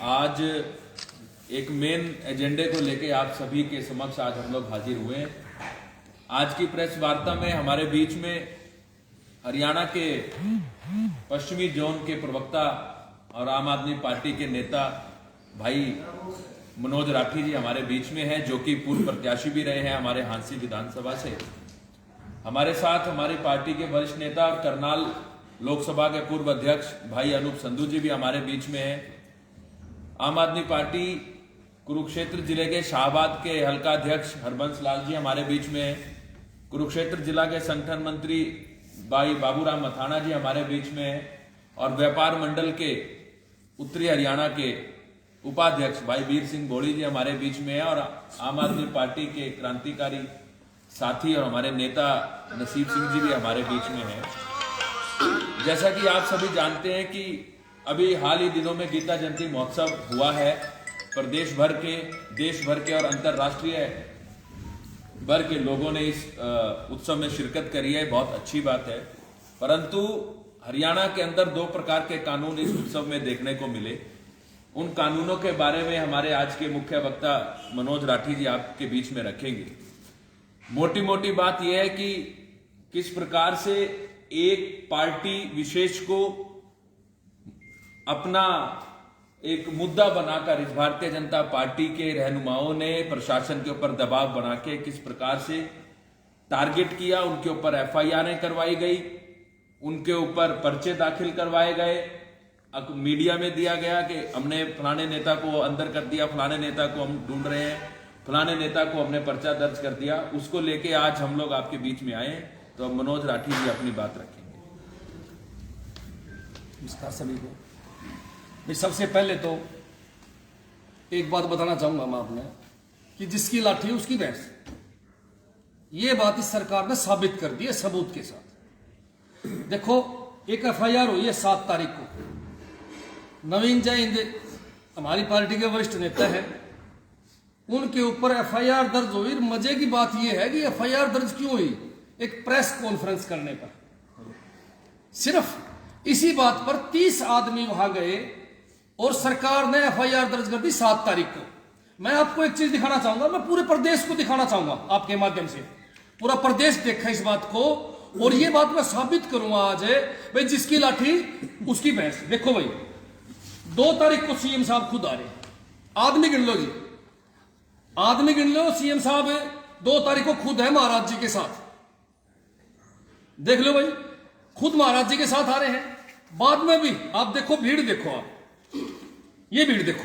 आज एक मेन एजेंडे को लेके आप सभी के समक्ष आज हम लोग हाजिर हुए हैं। आज की प्रेस वार्ता में हमारे बीच में हरियाणा के पश्चिमी जोन के प्रवक्ता और आम आदमी पार्टी के नेता भाई मनोज राठी जी हमारे बीच में हैं, जो कि पूर्व प्रत्याशी भी रहे हैं हमारे हांसी विधानसभा से। हमारे साथ हमारी पार्टी के वरिष्ठ नेता और करनाल लोकसभा के पूर्व अध्यक्ष भाई अनूप संधू जी भी हमारे बीच में हैं। आम आदमी पार्टी कुरुक्षेत्र जिले के शाहबाद के हल्का अध्यक्ष हरबंस लाल जी हमारे बीच में हैं। कुरुक्षेत्र जिला के संगठन मंत्री भाई बाबूराम मथाना जी हमारे बीच में हैं और व्यापार मंडल के उत्तरी हरियाणा के उपाध्यक्ष भाई वीर सिंह बोड़ी जी हमारे बीच में हैं और आम आदमी पार्टी के क्रांतिकारी साथी और हमारे नेता नसीब सिंह जी भी हमारे बीच में हैं। जैसा कि आप सभी जानते हैं कि अभी हाल ही दिनों में गीता जयंती महोत्सव हुआ है। प्रदेश भर के, देश भर के और अंतर्राष्ट्रीय भर के लोगों ने इस उत्सव में शिरकत करी है, बहुत अच्छी बात है। परंतु हरियाणा के अंदर दो प्रकार के कानून इस उत्सव में देखने को मिले। उन कानूनों के बारे में हमारे आज के मुख्य वक्ता मनोज राठी जी आपके बीच में रखेंगे। मोटी मोटी बात यह है कि किस प्रकार से एक पार्टी विशेष को अपना एक मुद्दा बनाकर इस भारतीय जनता पार्टी के रहनुमाओं ने प्रशासन के ऊपर दबाव बना के किस प्रकार से टारगेट किया, उनके ऊपर एफआईआर करवाई गई, उनके ऊपर पर्चे दाखिल करवाए गए, मीडिया में दिया गया कि हमने फलाने नेता को अंदर कर दिया, फलाने नेता को हम ढूंढ रहे हैं, फलाने नेता को हमने पर्चा दर्ज कर दिया। उसको लेके आज हम लोग आपके बीच में आए, तो मनोज राठी जी अपनी बात रखेंगे। नमस्कार सभी को। मैं सबसे पहले तो एक बात बताना चाहूंगा मैं आपने कि जिसकी लाठी उसकी भैंस, ये बात इस सरकार ने साबित कर दी है सबूत के साथ। देखो, एक एफआईआर हुई है 7 तारीख को। नवीन जैन हमारी पार्टी के वरिष्ठ नेता है, उनके ऊपर एफआईआर दर्ज हुई। मजे की बात यह है कि एफआईआर दर्ज क्यों हुई? एक प्रेस कॉन्फ्रेंस करने पर, सिर्फ इसी बात पर 30 आदमी वहां गए और सरकार ने एफआईआर दर्ज कर दी 7 तारीख को। मैं आपको एक चीज दिखाना चाहूंगा, मैं पूरे प्रदेश को दिखाना चाहूंगा आपके माध्यम से। पूरा प्रदेश देखा इस बात को और ये बात मैं साबित करूंगा आज भाई, जिसकी लाठी उसकी भैंस। देखो भाई, 2 तारीख को सीएम साहब खुद आ रहे, आदमी गिन लो जी, आदमी गिन लो। सीएम साहब 2 तारीख को खुद है महाराज जी के साथ, देख लो भाई, खुद महाराज जी के साथ आ रहे हैं। बाद में भी आप देखो, भीड़ देखो, आप ये भीड़ देखो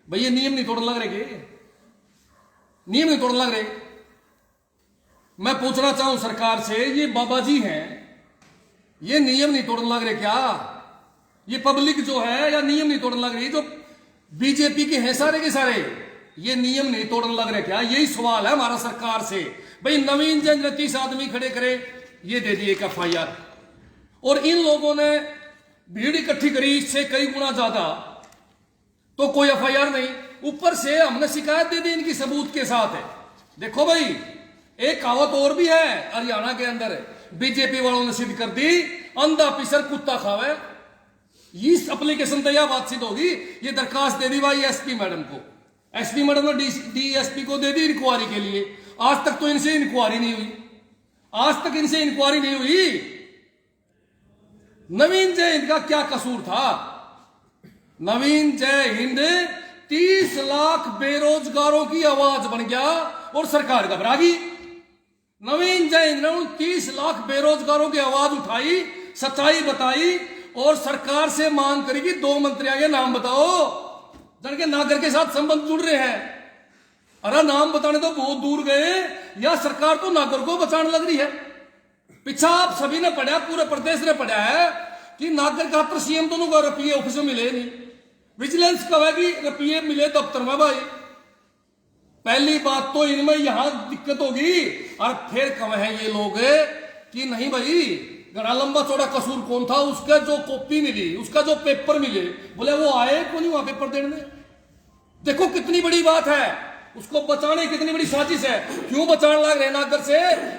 भाई, ये नियम नहीं तोड़ने लग रहे के? नियम नहीं तोड़ने लग रहे? मैं पूछना चाहूं सरकार से, ये बाबा जी हैं, ये नियम नहीं तोड़ने लग रहे क्या? ये पब्लिक जो है या नियम नहीं तोड़ने लग रही? जो बीजेपी के हैं सारे के सारे, ये नियम नहीं तोड़ने लग रहे क्या? यही सवाल है हमारा सरकार से। भाई नवीन जैन 30 आदमी खड़े करे, ये दे दिए एक एफआईआर, और इन लोगों ने भीड़ इकट्ठी करी इससे कई गुना ज्यादा, तो कोई एफआईआर नहीं। ऊपर से हमने शिकायत दे दी इनकी सबूत के साथ है। देखो भाई, एक कहावत और भी है हरियाणा के अंदर, बीजेपी वालों ने सिद्ध कर दी, अंधा पिसर कुत्ता खावे। इस एप्लीकेशन पर यह बात सिद्ध होगी। ये दरखास्त दे दी भाई एसपी मैडम को, एसपी मैडम ने डीएसपी को दे दी इंक्वायरी के लिए। आज तक तो इनसे इंक्वायरी नहीं हुई, आज तक इनसे इंक्वायरी नहीं हुई। नवीन जय हिंद का क्या कसूर था? नवीन जय हिंद 30 लाख बेरोजगारों की आवाज बन गया और सरकार घबरा गई। नवीन जय हिंद ने 30 लाख बेरोजगारों की आवाज उठाई, सच्चाई बताई और सरकार से मांग करी कि 2 मंत्रियों के नाम बताओ जिनके नागर के साथ संबंध जुड़ रहे हैं। अरे नाम बताने तो बहुत दूर गए, या सरकार तो नागर को बचाने लग रही है। पीछा आप सभी ने पढ़ा, पूरे प्रदेश ने पढ़ा है कि नागर का हत्र सीएम दोनों को रुपये ऑफिस में मिले नहीं, विजिलेंस कहेगी रुपये मिले दफ्तर में। भाई पहली बात तो इनमें यहां दिक्कत होगी, और फिर कहे ये लोग कि नहीं भाई घना लंबा चौड़ा कसूर कौन था, उसका जो कॉपी मिली, उसका जो पेपर मिले, बोले वो आए को नहीं वहां पेपर देने। देखो कितनी बड़ी बात है, उसको बचाने की कितनी बड़ी साजिश है। क्यों बचाने लग रहे हैं नागर से?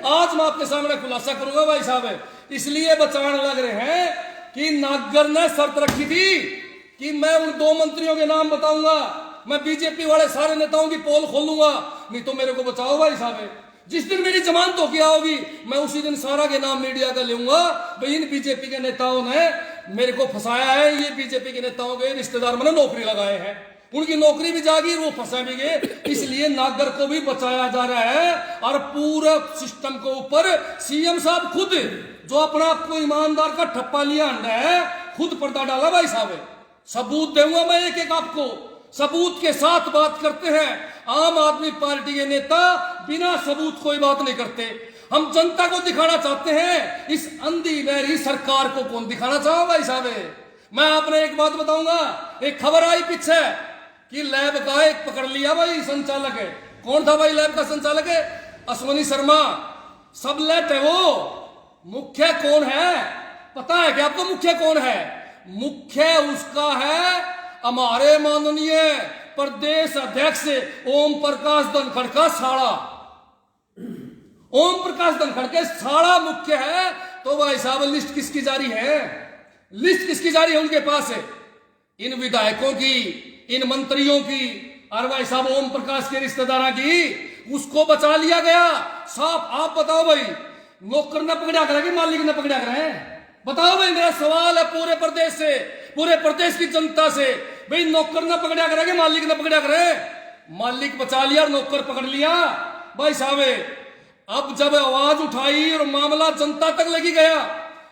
आज मैं आपके सामने खुलासा करूंगा भाई साहब। इसलिए बचाने लग रहे हैं कि नागर ने शर्त रखी थी कि मैं उन 2 मंत्रियों के नाम बताऊंगा, मैं बीजेपी वाले सारे नेताओं की पोल खोलूंगा, नहीं तो मेरे को बचाओ भाई साहब। जिस दिन मेरी जमानत तो क्या होगी, मैं उसी दिन सारा के नाम मीडिया का लूंगा, भाई इन बीजेपी के नेताओं ने मेरे को फंसाया है, ये बीजेपी के नेताओं के रिश्तेदार मैंने नौकरी लगाए हैं, उनकी नौकरी भी जागी, वो फंसा भी गए, इसलिए नागर को भी बचाया जा रहा है। और पूरा सिस्टम के ऊपर सीएम साहब खुद, जो अपना आपको ईमानदार का ठप्पा लिया अंडा है, खुद पर्दा डाला भाई साहब। सबूत दूंगा मैं एक एक आपको, सबूत के साथ बात करते हैं। आम आदमी पार्टी के नेता बिना सबूत कोई बात नहीं करते। हम जनता को दिखाना चाहते हैं, इस अंधी बहरी सरकार को कौन दिखाना चाहो भाई साहब। मैं आपने एक बात बताऊंगा, एक खबर आई पीछे कि लैब का एक पकड़ लिया भाई संचालक है। कौन था भाई लैब का संचालक है? अश्वनी शर्मा, सब लेट है वो। मुख्य कौन है पता है क्या आपको? मुख्य कौन है? मुख्य उसका है हमारे माननीय प्रदेश अध्यक्ष ओम प्रकाश धनखड़ का साड़ा। ओम प्रकाश धनखड़ के साड़ा मुख्य है। तो भाई साहब लिस्ट किसकी जारी है? लिस्ट किसकी जारी है उनके पास है? इन विधायकों की, इन मंत्रियों की, और भाई साहब ओम प्रकाश के रिश्तेदारों की। उसको बचा लिया गया। साहब आप बताओ भाई, नौकर न पकड़ा करेंगे, मालिक न पकड़ा करें? बताओ भाई, मेरा सवाल है पूरे प्रदेश से, पूरे प्रदेश की जनता से, भाई नौकर न पकड़ा करेंगे, मालिक न पकड़ा करें? मालिक बचा लिया और नौकर पकड़ लिया। भाई साहब अब जब आवाज उठाई और मामला जनता तक लगी गया,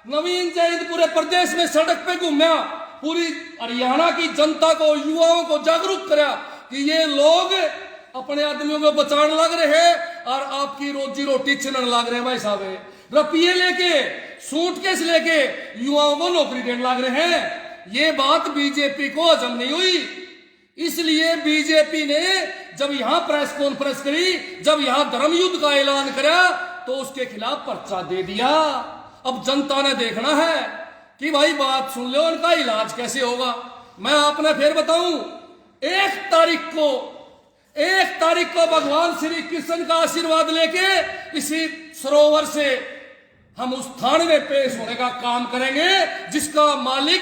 नवीन जैन पूरे प्रदेश में सड़क पे घूमया, पूरी हरियाणा की जनता को, युवाओं को जागरूक करा कि ये लोग अपने आदमियों को बचाने लग रहे हैं और आपकी रोजी रोटी छीनने लग रहे हैं। भाई साहब रुपये लेके, सूटकेस लेके युवाओं को नौकरी देने लग रहे हैं। ये बात बीजेपी को हजम नहीं हुई, इसलिए बीजेपी ने जब यहां प्रेस कॉन्फ्रेंस करी, जब यहां धर्म युद्ध का ऐलान करा, तो उसके खिलाफ पर्चा दे दिया। अब जनता ने देखना है कि भाई बात सुन लो, उनका इलाज कैसे होगा। मैं आपने फिर बताऊं, 1 तारीख को भगवान श्री कृष्ण का आशीर्वाद लेके इसी सरोवर से हम उस थाने में पेश होने का काम करेंगे जिसका मालिक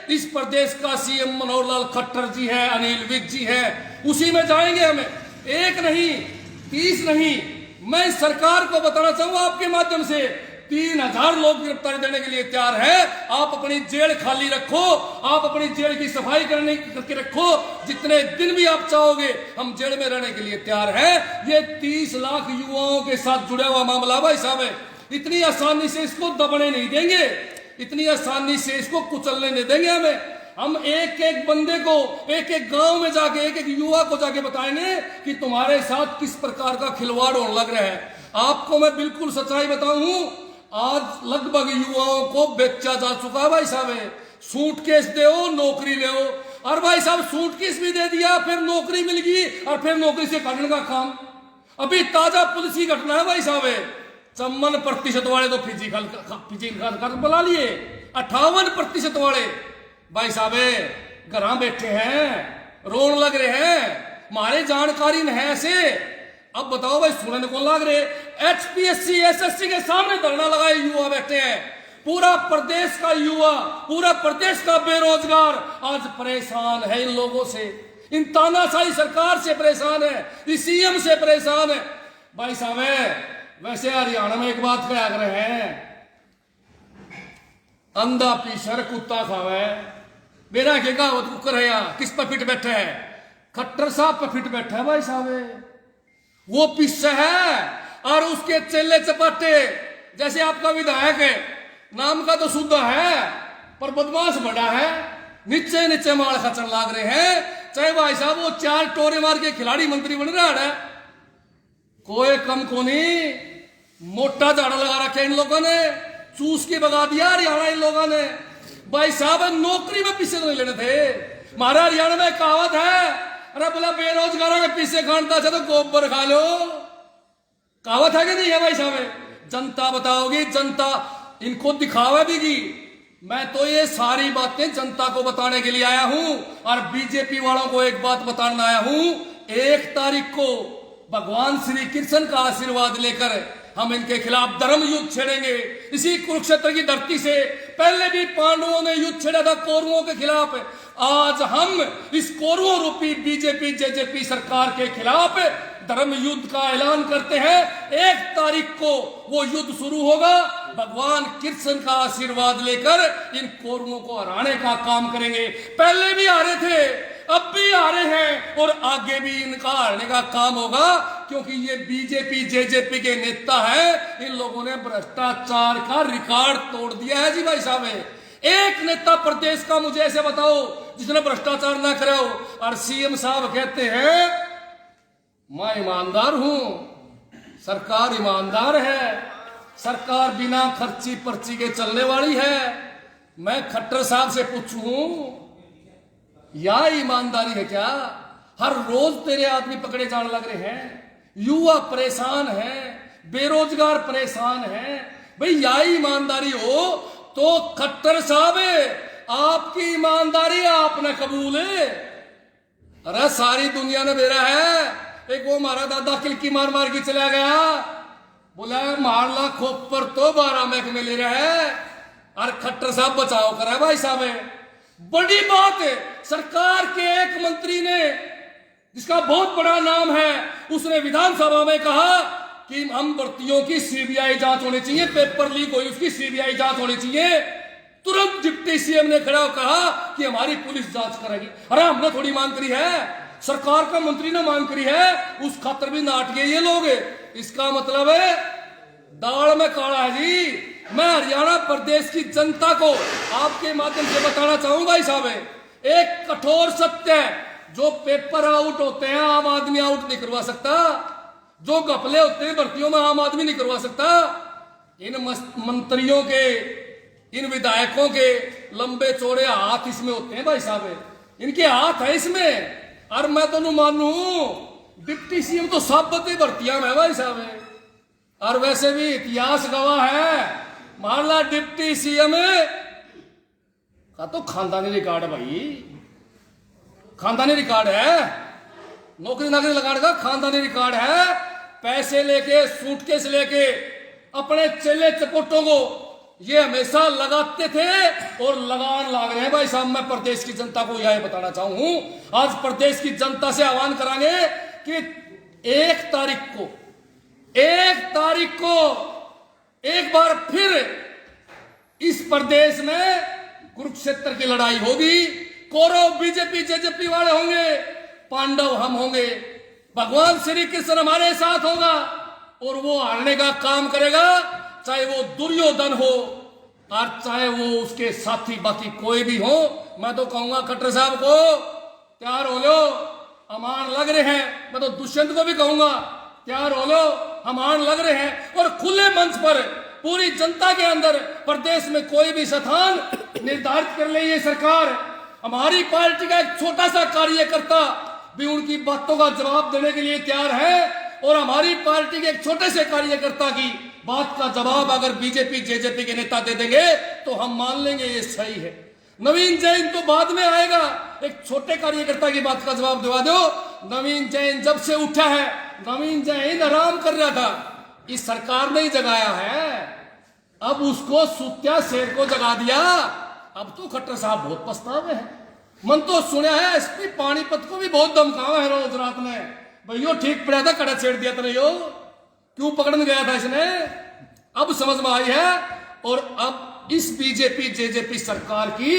इस प्रदेश का सीएम मनोहर लाल खट्टर जी है, अनिल विज जी है। उसी में जाएंगे हम, 1 नहीं 30 नहीं। मैं इस सरकार को बताना चाहूंगा आपके माध्यम से, 3000 लोग गिरफ्तारी देने के लिए तैयार है। आप अपनी जेल खाली रखो, आप अपनी जेल की सफाई करके रखो, जितने दिन भी आप चाहोगे हम जेल में रहने के लिए तैयार है। ये 30 लाख युवाओं के साथ जुड़ा हुआ मामला भाई साहब है, इतनी आसानी से इसको दबने नहीं देंगे, इतनी आसानी से इसको कुचलने नहीं देंगे। हम एक एक बंदे को, एक एक गांव में जाके, एक एक युवा को जाके बताएंगे कि तुम्हारे साथ किस प्रकार का खिलवाड़ होने लग रहा है। आपको मैं बिल्कुल सच्चाई बताऊं, आज लगभग युवाओं को बेचा जा चुका है भाई साहब। सूटकेस दो नौकरी ले, और भाई साहब सूटकेस भी दे दिया, फिर नौकरी मिल गई और फिर नौकरी से काटने का काम। अभी ताजा पुलिस की घटना है भाई साहब, 54% वाले तो फिजिकल बुला लिए, 58% वाले भाई साहब घर बैठे हैं, रोन लग रहे हैं, हमारे जानकारी नहीं है ऐसे। अब बताओ भाई सुनने को लग रहे, HPSC SSC के सामने धरना लगाए युवा बैठे हैं। पूरा प्रदेश का युवा, पूरा प्रदेश का बेरोजगार आज परेशान है इन लोगों से, इन तानाशाही सरकार से परेशान है, इस सीएम से परेशान है। भाई साहब वैसे हरियाणा में एक बात कहा कर रहे हैं, अंधा पीसर कुत्ता खावे। मेरा के कहावत कुकर है, यहाँ किस पर फिट बैठे है? खट्टर साहब पर फिट बैठा है भाई साहब। वो पिस्सा है और उसके चेले चपाटे, जैसे आपका विधायक है, नाम का तो शुद्ध है पर बदमाश बड़ा है, नीचे नीचे माल खचन लाग रहे हैं। चाहे भाई साहब वो 4 टोरे मार के खिलाड़ी मंत्री बन रहा है, कोई कम को नहीं। मोटा झाड़ा लगा रखे इन लोगों ने, चूस के भगा दिया हरियाणा इन लोगों ने। भाई साहब नौकरी में पीछे नहीं लेने थे। हमारा हरियाणा में कहावत है, अरे बोला बेरोजगारों के पीछे खानता तो गोबर खा लो, कहावत है कि नहीं है भाई साहब? जनता बताओगी, जनता इनको दिखावा भी। मैं तो ये सारी बातें जनता को बताने के लिए आया हूं और बीजेपी वालों को एक बात बताना आया हूं। 1 तारीख को भगवान श्री कृष्ण का आशीर्वाद लेकर हम इनके खिलाफ धर्म युद्ध छेड़ेंगे। इसी कुरुक्षेत्र की धरती से पहले भी पांडवों ने युद्ध छेड़ा था कौरवों के खिलाफ। आज हम इस कौरवों रूपी बीजेपी जेजेपी सरकार के खिलाफ धर्म युद्ध का ऐलान करते हैं। 1 तारीख को वो युद्ध शुरू होगा। भगवान कृष्ण का आशीर्वाद लेकर इन कौरवों को हराने का काम करेंगे। पहले भी हारे थे, अब भी हारे हैं और आगे भी इनका हारने का काम होगा, क्योंकि ये बीजेपी जेजेपी के नेता हैं। इन लोगों ने भ्रष्टाचार का रिकॉर्ड तोड़ दिया है जी भाई साहब। एक नेता प्रदेश का मुझे ऐसे बताओ जिसने भ्रष्टाचार ना करा हो। और सीएम साहब कहते हैं मैं ईमानदार हूं, सरकार ईमानदार है, सरकार बिना खर्ची पर्ची के चलने वाली है। मैं खट्टर साहब से पूछूं या ईमानदारी है क्या? हर रोज तेरे आदमी पकड़े जाने लग रहे हैं, युवा परेशान है, बेरोजगार परेशान है। भाई या ईमानदारी हो तो खट्टर साहब आपकी ईमानदारी आपने कबूल है। अरे सारी दुनिया ने बेरा है। एक वो हमारा दादा किलकी मार मार के चला गया, बोला मार ला खोप पर तो 12 महकमे ले रहा है। और खट्टर साहब बचाओ करा भाई साहब। बड़ी बात है, सरकार के एक मंत्री ने जिसका बहुत बड़ा नाम है, उसने विधानसभा में कहा कि हम भर्तियों की सीबीआई जांच होनी चाहिए, पेपर लीक हुई उसकी सीबीआई जांच होनी चाहिए। तुरंत डिप्टी सीएम ने खड़ा होकर कहा कि हमारी पुलिस जांच करेगी। अरे हमने थोड़ी मांग करी है, सरकार का मंत्री ने मांग करी है, उस खातर भी नाट गए ये लोग। इसका मतलब है दाल में काला है जी। मैं हरियाणा प्रदेश की जनता को आपके माध्यम से बताना चाहूंगा भाई साहब, एक कठोर सत्य है। जो पेपर आउट होते हैं आम आदमी आउट नहीं करवा सकता, जो घपले होते हैं भर्तियों में आम आदमी नहीं करवा सकता। इन मंत्रियों के, इन विधायकों के लंबे चौड़े हाथ इसमें होते हैं भाई साहब, इनके हाथ है इसमें। और मैं तो नहीं मानू डिप्टी सीएम तो साबती भर्तियां में भाई साहब। और वैसे भी इतिहास गवाह है, मान ला डिप्टी सीएम का तो खानदानी रिकॉर्ड है भाई, खानदानी रिकॉर्ड है, नौकरी नाकरी लगाने का खानदानी रिकॉर्ड है। पैसे लेके सूटकेस लेके अपने चेले चपोटों को ये हमेशा लगाते थे और लगान लाग रहे हैं भाई साहब। मैं प्रदेश की जनता को यह बताना चाहूं, आज प्रदेश की जनता से आह्वान करांगे कि 1 तारीख को एक बार फिर इस प्रदेश में कुरुक्षेत्र की लड़ाई होगी। कौरव बीजेपी जेजेपी वाले होंगे, पांडव हम होंगे। भगवान श्री कृष्ण हमारे साथ होगा और वो हारने का काम करेगा, चाहे वो दुर्योधन हो और चाहे वो उसके साथी बाकी कोई भी हो। मैं तो कहूंगा खट्टर साहब को तैयार हो लो, अमान लग रहे हैं। मैं तो दुष्यंत को भी कहूंगा तैयार हो लो, अमान लग रहे हैं। और खुले मंच पर पूरी जनता के अंदर प्रदेश में कोई भी स्थान निर्धारित कर ले ये सरकार। हमारी पार्टी का एक छोटा सा कार्यकर्ता भी उनकी बातों का जवाब देने के लिए तैयार है, और हमारी पार्टी के एक छोटे से कार्यकर्ता की बात का जवाब अगर बीजेपी जेजेपी के नेता दे देंगे तो हम मान लेंगे ये सही है। नवीन जैन तो बाद में आएगा, एक छोटे कार्यकर्ता की बात का जवाब दिवा दो। नवीन जैन जब से उठा है, नवीन जैन आराम कर रहा था, इस सरकार ने ही जगाया है। अब उसको सुत्या शेर को जगा दिया। अब तो खट्टर साहब बहुत पछतावे हैं। मन तो सुना है एसपी पानीपत को भी बहुत धमकावा है रोज रात में, भैया ठीक पड़ा था, कड़ा छेड़ दिया था यो, क्यों पकड़ने गया था इसने। अब समझ में आई है। और अब इस बीजेपी जेजेपी सरकार की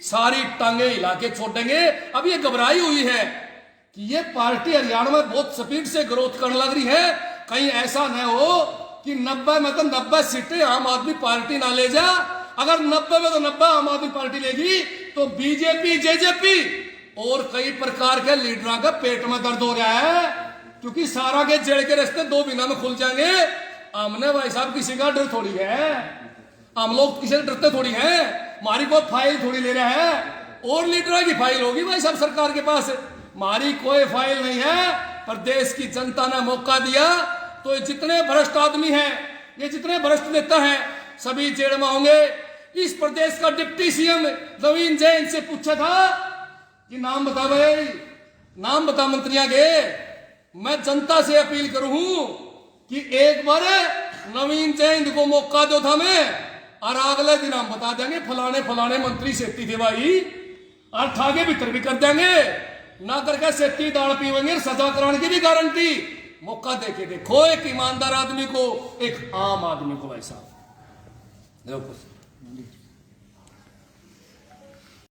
सारी टांगे हिला के छोड़ेंगे। अब ये घबराई हुई है कि ये पार्टी हरियाणा में बहुत स्पीड से ग्रोथ करने लग रही है। कहीं ऐसा न हो कि 90 में तो 90 सीटें आम आदमी पार्टी ना ले जा। अगर 90 में तो 90 आम आदमी पार्टी लेगी तो बीजेपी जेजेपी और कई प्रकार के लीडरों का पेट में दर्द हो रहा है, क्योंकि सारा के जेड़ के रास्ते 2 महीना में खुल जाएंगे। हमने भाई साहब किसी का डर थोड़ी है, हम लोग किसी से डरते थोड़ी हैं। हमारी कोई फाइल थोड़ी ले रहा है, और लीडरों की फाइल होगी भाई साहब सरकार के पास, हमारी कोई फाइल नहीं है। प्रदेश की जनता ने मौका दिया तो जितने भ्रष्ट आदमी हैं, ये जितने भ्रष्ट नेता हैं, सभी जेल में होंगे। इस प्रदेश का डिप्टी सीएम नवीन जैन से पूछा था कि नाम बता भाई, नाम बता मंत्रियों के। मैं जनता से अपील करूं कि एक बार नवीन जैन को मौका दो था मैं, और अगले दिन हम बता देंगे फलाने फलाने मंत्री सेती थे भाई, और ठागे भीतर भी कर देंगे ना करके सेती दाल पीवेंगे, सजा कराने की भी गारंटी। मौका देके देखो एक ईमानदार आदमी को, एक आम आदमी को भाई साहब। देखो